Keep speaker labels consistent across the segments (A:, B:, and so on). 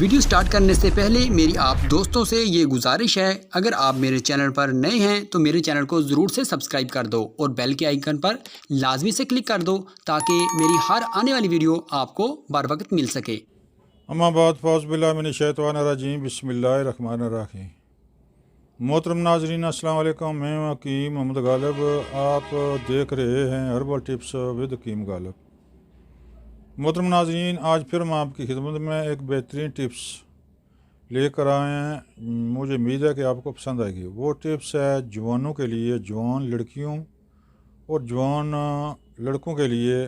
A: Video start करने से पहले मेरी आप दोस्तों से ये गुजारिश है, अगर आप मेरे चैनल पर नए हैं तो मेरे चैनल को ज़रूर से सब्सक्राइब कर दो और बेल के आइकन पर लाजमी से क्लिक कर दो ताकि मेरी हर आने वाली वीडियो आपको बर वक्त मिल सके।
B: अम्माबाद फ़ौज़बिल्लाहिमिनश्शैतानिर्रजीम बिस्मिल्लाहिर्रहमानिर्रहीम। मोहतरम नाज़रीन अस्सलाम वालेकुम, मैं हकीम मोहम्मद गालिब। आप देख रहे हैं हर्बल टिप्स विद हकीम गालिब। मोहतरम नाज़रीन, आज फिर हम आपकी खिदमत में एक बेहतरीन टिप्स लेकर आए हैं। मुझे उम्मीद है कि आपको पसंद आएगी। वो टिप्स है जवानों के लिए, जवान लड़कियों और जवान लड़कों के लिए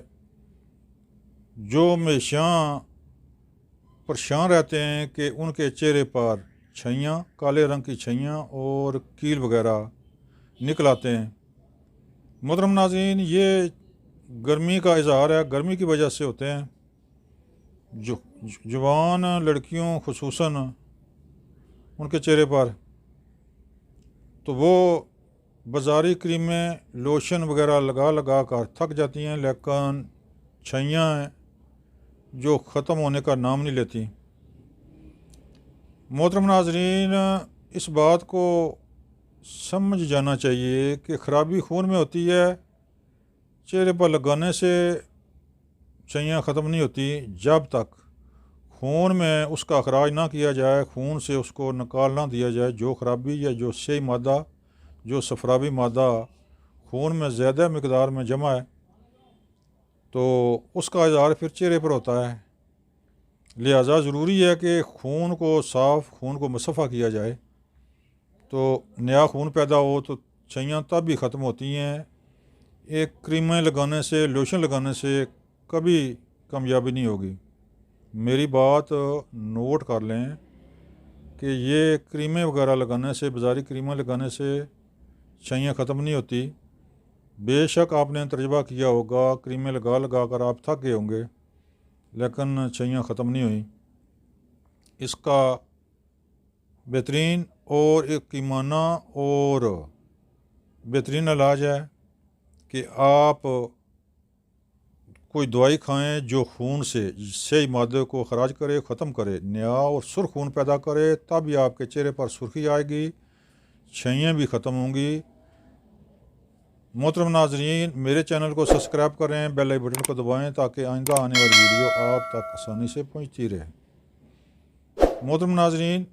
B: जो हमेशा परेशान रहते हैं कि उनके चेहरे पर छैयाँ, काले रंग की छैयाँ और कील वगैरह निकल आते हैं। मोहतरम नाज़रीन, ये गर्मी का इज़हार है, गर्मी की वजह से होते हैं। जो जवान लड़कियों खुसूसन उनके चेहरे पर तो वो बाज़ारी क्रीमें, लोशन वगैरह लगा लगा कर थक जाती हैं, लेकिन छैयाँ हैं जो ख़त्म होने का नाम नहीं लेती। मोहतरम नाज़रीन, इस बात को समझ जाना चाहिए कि ख़राबी खून में होती है। चेहरे पर लगाने से छैयाँ ख़त्म नहीं होती जब तक खून में उसका अखराज ना किया जाए, खून से उसको निकाल ना दिया जाए। जो ख़राबी या जो सही मादा, जो सफरावी मादा खून में ज़्यादा मकदार में जमा है तो उसका इज़हार फिर चेहरे पर होता है। लिहाजा ज़रूरी है कि खून को साफ़, खून को मुसफ़ा किया जाए तो नया खून पैदा हो। तो छैयाँ तब भी ख़त्म होती हैं। एक क्रीमें लगाने से, लोशन लगाने से कभी कामयाबी नहीं होगी। मेरी बात नोट कर लें कि ये क्रीमें वगैरह लगाने से, बाज़ारी क्रीमें लगाने से छैयाँ ख़त्म नहीं होती। बेशक आपने तजुर्बा किया होगा, क्रीमें लगा लगा कर आप थक गए होंगे, लेकिन छैयाँ ख़त्म नहीं हुई। इसका बेहतरीन और यकीमाना और बेहतरीन इलाज है कि आप कोई दवाई खाएं जो खून से सही मादे को ख़राज करे, ख़त्म करे, नया और सुर्ख खून पैदा करे। तब भी आपके चेहरे पर सुर्खी आएगी, छैयाँ भी ख़त्म होंगी। मोहतरम नाज़रीन, मेरे चैनल को सब्सक्राइब करें, बेल आइकन बटन को दबाएं ताकि आइंदा आने वाली वीडियो आप तक आसानी से पहुंचती रहे। मोहतरम नाज़रीन,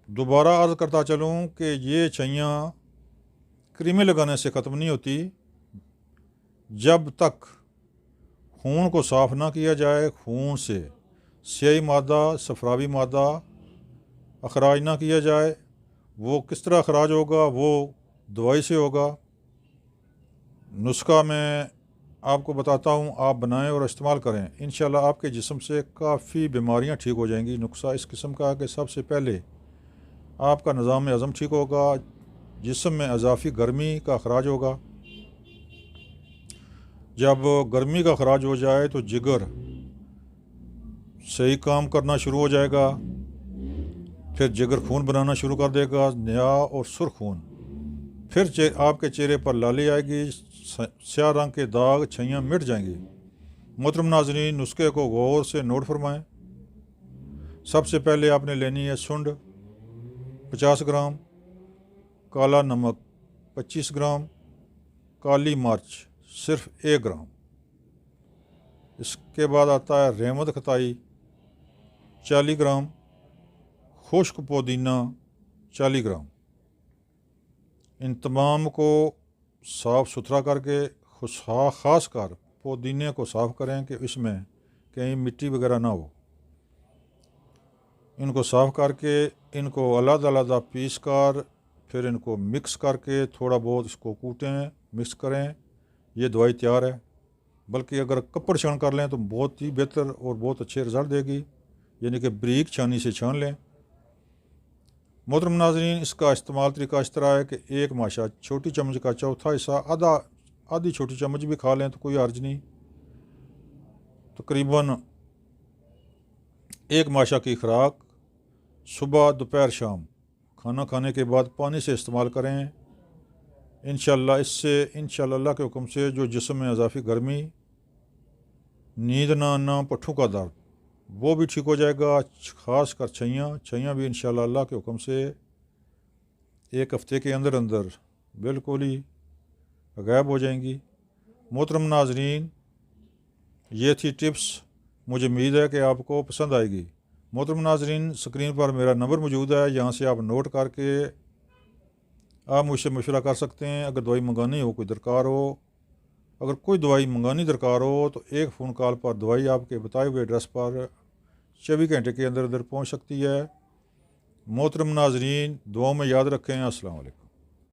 B: दोबारा अर्ज़ करता चलूँ कि ये छैयाँ क्रीमें लगाने से ख़त्म नहीं होती जब तक खून को साफ़ ना किया जाए, खून से स्याही मादा, सफरावी मादा अखराज ना किया जाए। वो किस तरह अखराज होगा? वो दवाई से होगा। नुस्खा मैं आपको बताता हूँ, आप बनाएं और इस्तेमाल करें। इंशाल्लाह आपके जिस्म से काफ़ी बीमारियाँ ठीक हो जाएंगी। नुस्खा इस किस्म का है कि सबसे पहले आपका निज़ाम हज़म ठीक होगा, जिस्म में इजाफ़ी गर्मी का अखराज होगा। जब गर्मी का अखराज हो जाए तो जिगर सही काम करना शुरू हो जाएगा, फिर जिगर खून बनाना शुरू कर देगा, नया और सुर्ख खून। फिर आपके चेहरे पर लाली आएगी, स्याह रंग के दाग, छैयाँ मिट जाएंगी। मोहतरम नाज़रीन, नुस्खे को गौर से नोट फरमाएं। सबसे पहले आपने लेनी है सुंड 50 ग्राम, काला नमक 25 ग्राम, काली मिर्च सिर्फ 1 ग्राम। इसके बाद आता है रहमत खताई 40 ग्राम, खुश्क पुदीना 40 ग्राम। इन तमाम को साफ़ सुथरा करके, ख़ास कर पुदीने को साफ़ करें कि इसमें कहीं मिट्टी वगैरह ना हो। इनको साफ़ करके इनको अलग-अलग पीस कर फिर इनको मिक्स करके थोड़ा बहुत इसको कूटें, मिक्स करें। ये दवाई तैयार है। बल्कि अगर कपड़ छान कर लें तो बहुत ही बेहतर और बहुत अच्छे रिज़ल्ट देगी, यानी कि बारीक छानी से छान लें। मोहतरम नाज़रीन, इसका इस्तेमाल तरीका इस तरह है कि एक माशा छोटी चम्मच का चौथा हिस्सा, आधी छोटी चम्मच भी खा लें तो कोई हर्ज नहीं। तकरीबन एक माशा की खुराक सुबह, दोपहर, शाम खाना खाने के बाद पानी से इस्तेमाल करें। इंशाअल्लाह इससे अल्लाह के हुक्म से जो जिस्म में इजाफ़ी गर्मी, नींद ना आना, पट्ठों का दर्द वो भी ठीक हो जाएगा। ख़ास कर छैयाँ भी इंशाल्लाह अल्लाह के हुक्म से एक हफ़्ते के अंदर अंदर बिल्कुल ही गायब हो जाएंगी। मोहतरम नाजरीन, ये थी टिप्स, मुझे उम्मीद है कि आपको पसंद आएगी। मोहतरम नाजरीन, स्क्रीन पर मेरा नंबर मौजूद है, यहाँ से आप नोट करके आप मुझसे मशवरा कर सकते हैं। अगर दवाई मंगानी हो, कोई दरकार हो, अगर कोई दवाई मंगानी दरकार हो तो एक फ़ोन कॉल पर दवाई आपके बताए हुए एड्रेस पर 24 घंटे के अंदर अंदर पहुँच सकती है। मोहतरम नाजरीन, दुआओं में याद रखें। अस्सलाम वालेकुम।